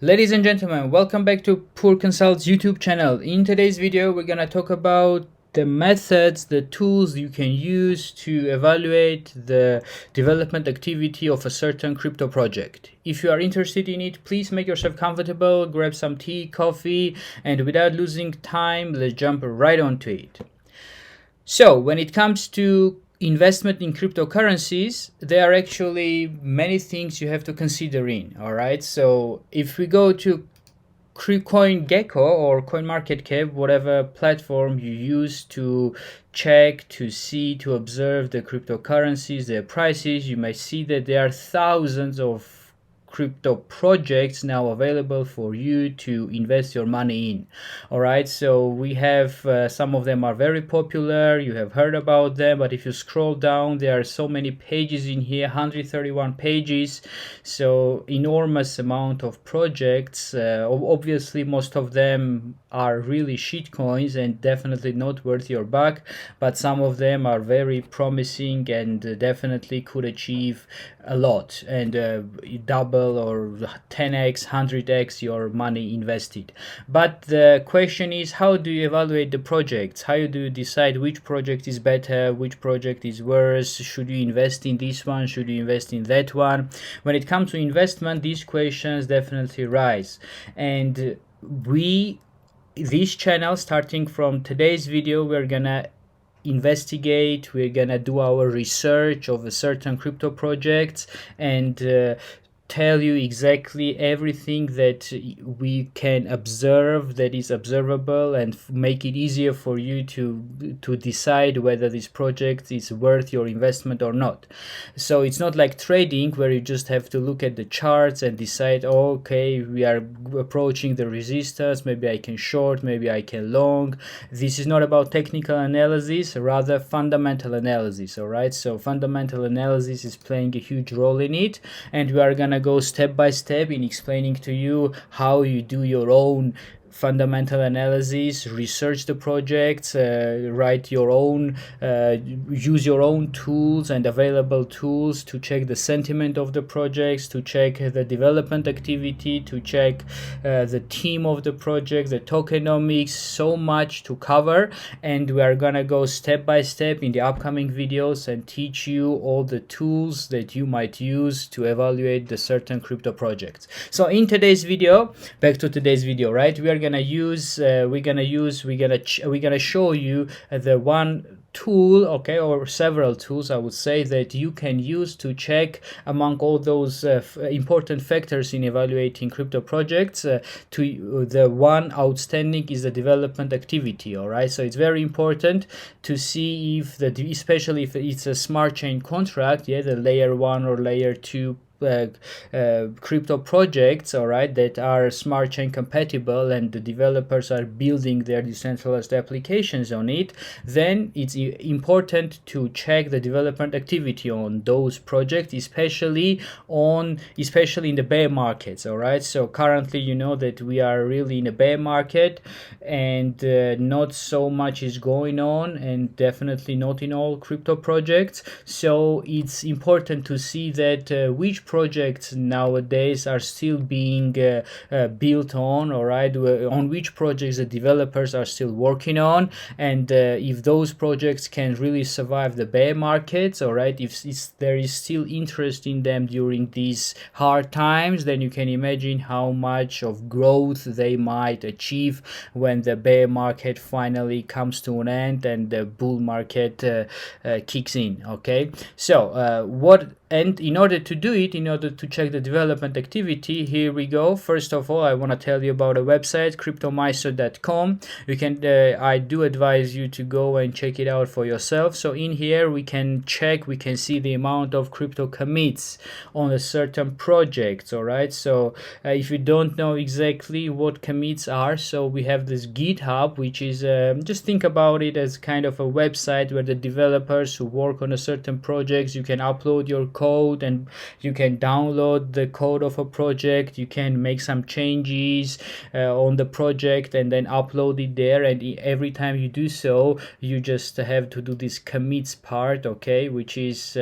Ladies and gentlemen, welcome back to PoorConsult's YouTube channel. In today's video, we're gonna talk about the methods, the tools you can use to evaluate the development activity of a certain crypto project. If you are interested in it, please make yourself comfortable, grab some tea, coffee, and without losing time, let's jump right onto it. So, when it comes to investment in cryptocurrencies, there are actually many things you have to consider in. All right, so if we go to CoinGecko or CoinMarketCap, whatever platform you use to check, to see, to observe the cryptocurrencies, their prices, you may see that there are thousands of crypto projects now available for you to invest your money in. All right, so we have some of them are very popular, you have heard about them, but if you scroll down, there are so many pages in here, 131 pages, so enormous amount of projects. Obviously most of them are really shit coins and definitely not worth your buck, but some of them are very promising and definitely could achieve a lot and double or 10x, 100x your money invested. But the question is, how do you evaluate the projects? How do you decide which project is better, which project is worse? Should you invest in this one? Should you invest in that one? When it comes to investment, these questions definitely rise. And this channel, starting from today's video, we're gonna investigate, we're gonna do our research of a certain crypto projects and tell you exactly everything that we can observe that is observable and make it easier for you to decide whether this project is worth your investment or not. So it's not like trading where you just have to look at the charts and decide, oh, okay, we are approaching the resistance, maybe I can short, maybe I can long. This is not about technical analysis, rather fundamental analysis. All right, so fundamental analysis is playing a huge role in it, and we are gonna go step by step in explaining to you how you do your own fundamental analysis, research the projects, write your own, use your own tools and available tools to check the sentiment of the projects, to check the development activity, to check the team of the project, the tokenomics, so much to cover. And we are gonna go step by step in the upcoming videos and teach you all the tools that you might use to evaluate the certain crypto projects. So in today's video, back to today's video, right, we're gonna show you the one tool, okay, or several tools, I would say, that you can use to check among all those important factors in evaluating crypto projects. The one outstanding is the development activity. All right, so it's very important to see if especially if it's a smart chain contract, yeah, the layer 1 or layer 2 crypto projects, all right, that are smart chain compatible and the developers are building their decentralized applications on it, then it's important to check the development activity on those projects, especially in the bear markets. All right, so currently you know that we are really in a bear market and not so much is going on, and definitely not in all crypto projects. So it's important to see that which projects nowadays are still being built on, all right, on which projects the developers are still working on, and if those projects can really survive the bear markets, all right, if there is still interest in them during these hard times, then you can imagine how much of growth they might achieve when the bear market finally comes to an end and the bull market kicks in. Okay, so and in order to do it, in order to check the development activity, here we go. First of all, I want to tell you about a website, cryptomeister.com. You can, I do advise you to go and check it out for yourself. So in here, we can see the amount of crypto commits on a certain project. All right. So if you don't know exactly what commits are, so we have this GitHub, which is just think about it as kind of a website where the developers who work on a certain projects, you can upload your code and you can download the code of a project, you can make some changes on the project and then upload it there, and every time you do so you just have to do this commits part, okay, which is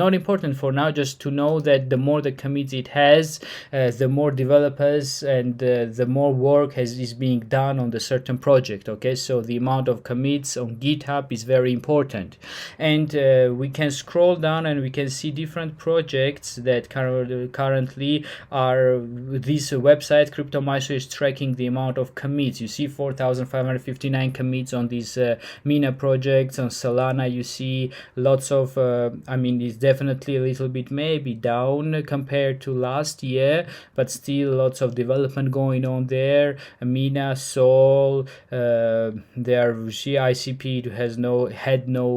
not important for now, just to know that the more the commits it has, the more developers and the more work is being done on the certain project, okay. So the amount of commits on GitHub is very important, and we can scroll down and we can see different projects that currently are this website. Cryptomyso is tracking the amount of commits. You see 4,559 commits on these Mina projects. On Solana you see lots of I mean, it's definitely a little bit maybe down compared to last year, but still lots of development going on there. Mina, Sol, there ICP has had no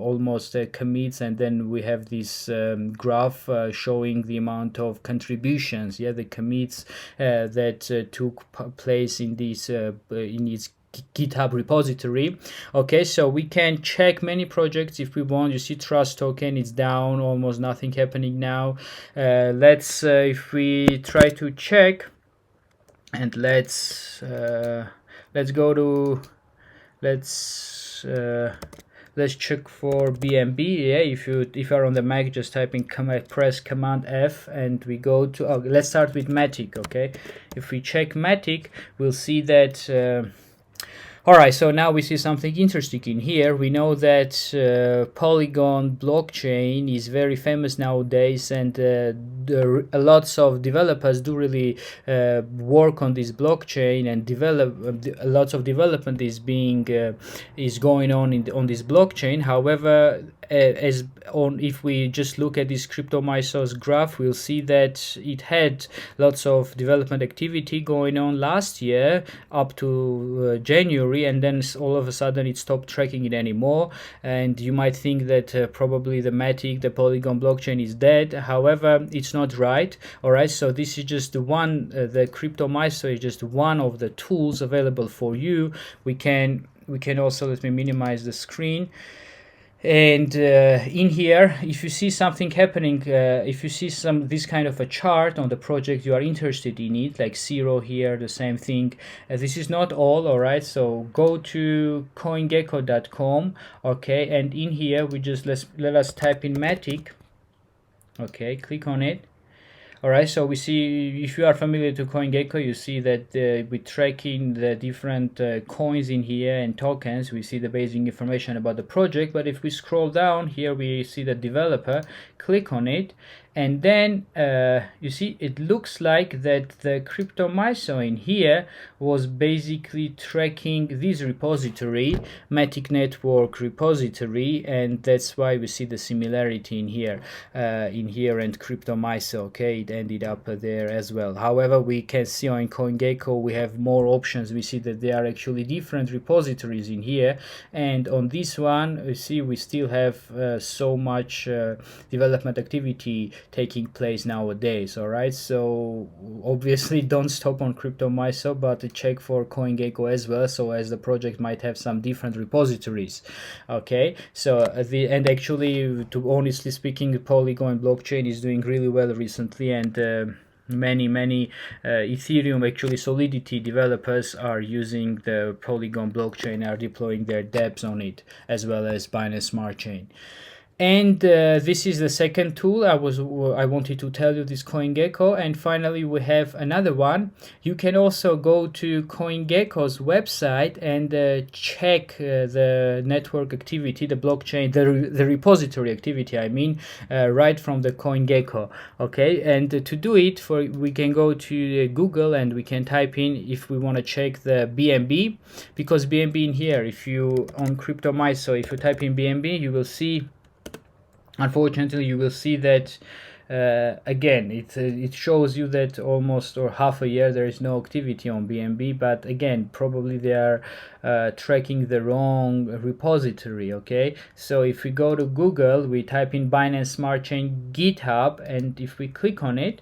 almost commits, and then we have this graph showing the amount of contributions, the commits that took place in this in its GitHub repository. Okay, so we can check many projects if we want. You see Trust token, it's down, almost nothing happening now. Let's if we try to check, and let's go to let's check for BNB. If you're on the Mac, just type in press Command F, and we go to let's start with Matic. Okay, if we check Matic, we'll see that alright, so now we see something interesting in here. We know that Polygon blockchain is very famous nowadays, and lots of developers do really work on this blockchain, and lots of development is going on this blockchain. However, if we just look at this Cryptomyso's graph, we'll see that it had lots of development activity going on last year up to January, and then all of a sudden it stopped tracking it anymore. And you might think that probably the Polygon blockchain is dead. However, it's not right. Alright, so this is just one, the Cryptomyso is just one of the tools available for you. We can also, let me minimize the screen. And in here, if you see something happening, if you see this kind of a chart on the project you are interested in it, like zero here, the same thing, this is not all right. So go to coingecko.com, okay, and in here we just let us type in Matic, okay, click on it. Alright, so we see, if you are familiar to CoinGecko, you see that we're tracking the different coins in here and tokens. We see the basic information about the project, but if we scroll down here, we see the developer. Click on it, and then you see it looks like that the Cryptomyso in here was basically tracking this repository, Matic Network repository, and that's why we see the similarity in here and Cryptomyso. Okay, it ended up there as well. However, we can see on CoinGecko we have more options. We see that there are actually different repositories in here, and on this one you see we still have so much development activity taking place nowadays. Alright, so obviously don't stop on Cryptomyso, but check for CoinGecko as well, so as the project might have some different repositories. Okay, so and actually, to honestly speaking, Polygon blockchain is doing really well recently, and many Ethereum, actually Solidity developers are using the Polygon blockchain, are deploying their dApps on it, as well as Binance Smart Chain. And this is the second tool I wanted to tell you, this CoinGecko. And finally, we have another one. You can also go to CoinGecko's website and check the network activity, the blockchain, the repository activity, I mean, right from the CoinGecko. Okay, and to do it, we can go to Google and we can type in, if we want to check the BNB, because BNB in here, if you on Cryptomyso, if you type in BNB, you will see, unfortunately, you will see that again it shows you that almost or half a year there is no activity on BNB, but again probably they are tracking the wrong repository. Okay, so if we go to Google, we type in Binance Smart Chain GitHub, and if we click on it,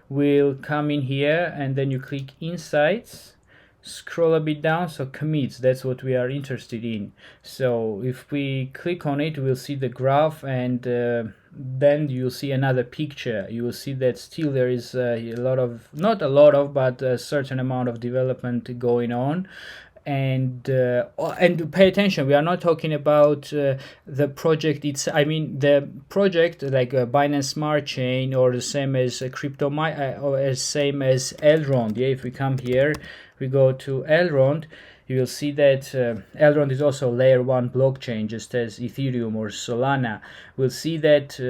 we'll come in here, and then you click Insights, scroll a bit down, so commits, that's what we are interested in. So if we click on it, we'll see the graph, and then you'll see another picture. You will see that still there is a lot of, not a lot of, but a certain amount of development going on. And pay attention, we are not talking about the project. It's, I mean, the project like Binance Smart Chain, or the same as or as same as Elrond. Yeah, if we come here, we go to Elrond, you will see that Elrond is also layer 1 blockchain, just as Ethereum or Solana. We'll see that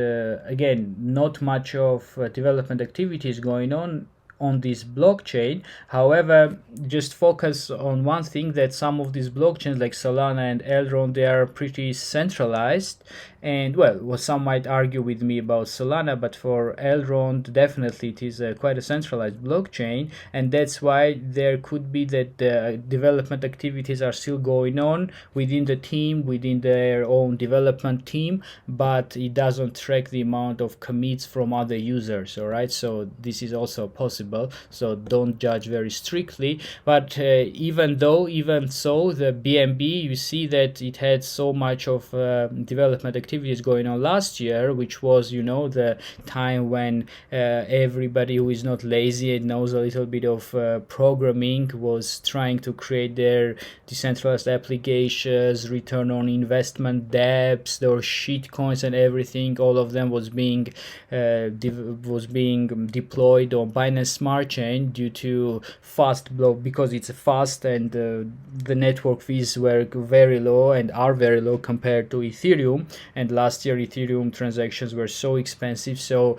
again, not much of development activity is going on this blockchain. However, just focus on one thing, that some of these blockchains like Solana and Elrond, they are pretty centralized. And well, some might argue with me about Solana, but for Elrond, definitely it is quite a centralized blockchain, and that's why there could be that development activities are still going on within the team, within their own development team, but it doesn't track the amount of commits from other users. All right, so this is also possible, so don't judge very strictly. But even so, the BNB, you see that it had so much of development activities going on last year, which was, you know, the time when everybody who is not lazy and knows a little bit of programming was trying to create their decentralized applications, return on investment dApps, there were shit coins and everything. All of them was being deployed on Binance Smart Chain due to fast block, because it's fast, and the network fees were very low and are very low compared to Ethereum. And last year Ethereum transactions were so expensive, so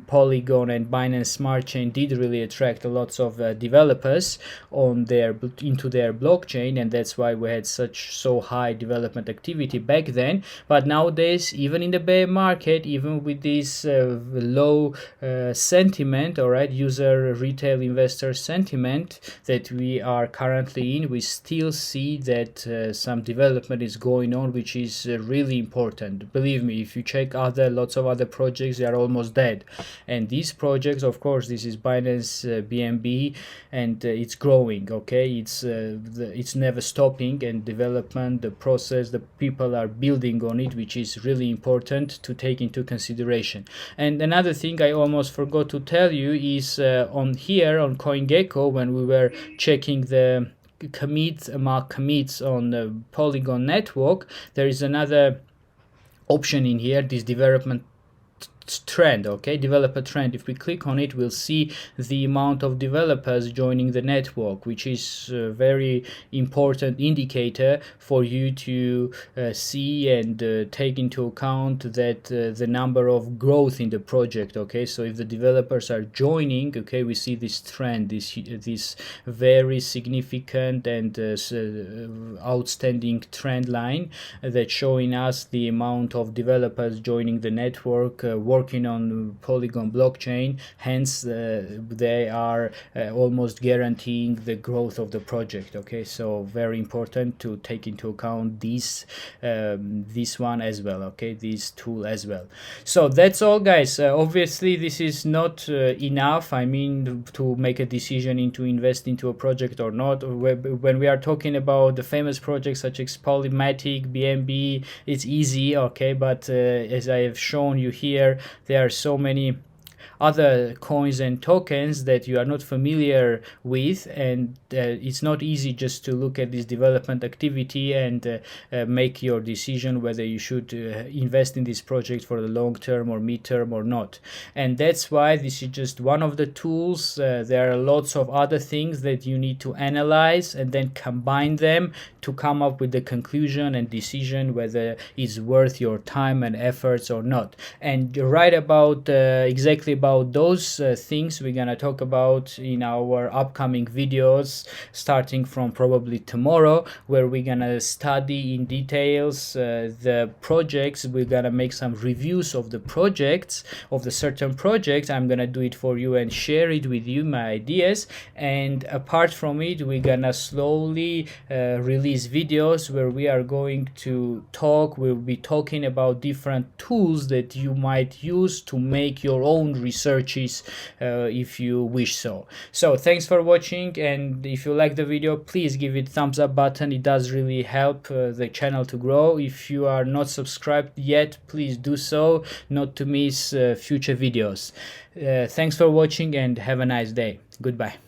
Polygon and Binance Smart Chain did really attract lots of developers into their blockchain, and that's why we had so high development activity back then. But nowadays, even in the bear market, even with this low sentiment, all right, user retail investor sentiment that we are currently in, we still see that some development is going on, which is really important. Believe me, if you check lots of other projects, they are almost dead. And these projects, of course, this is Binance BNB, and it's growing. Okay, it's never stopping, and development, the process, the people are building on it, which is really important to take into consideration. And another thing I almost forgot to tell you is on here on CoinGecko, when we were checking the commits on the Polygon network, there is another option in here, this development trend. Okay, developer trend. If we click on it, we'll see the amount of developers joining the network, which is a very important indicator for you to see and take into account that the number of growth in the project. Okay, so if the developers are joining, okay, we see this trend, this very significant and outstanding trend line that's showing us the amount of developers joining the network, working on Polygon blockchain. Hence they are almost guaranteeing the growth of the project. Okay, so very important to take into account this one as well. Okay, this tool as well. So that's all, guys. Obviously this is not enough, I mean, to make a decision into invest into a project or not. When we are talking about the famous projects such as Matic, BNB, it's easy. Okay, but as I have shown you here, there are so many other coins and tokens that you are not familiar with, and it's not easy just to look at this development activity and make your decision whether you should invest in this project for the long term or mid term or not. And that's why this is just one of the tools. There are lots of other things that you need to analyze and then combine them to come up with the conclusion and decision whether it's worth your time and efforts or not. And right about exactly about those things we're gonna talk about in our upcoming videos, starting from probably tomorrow, where we're gonna study in details the projects. We're gonna make some reviews of the projects, of the certain projects. I'm gonna do it for you and share it with you, my ideas. And apart from it, we're gonna slowly release videos where we are going to we'll be talking about different tools that you might use to make your own researches if you wish so. So thanks for watching, and if you like the video, please give it thumbs up button. It does really help the channel to grow. If you are not subscribed yet, please do so, not to miss future videos. Thanks for watching and have a nice day. Goodbye.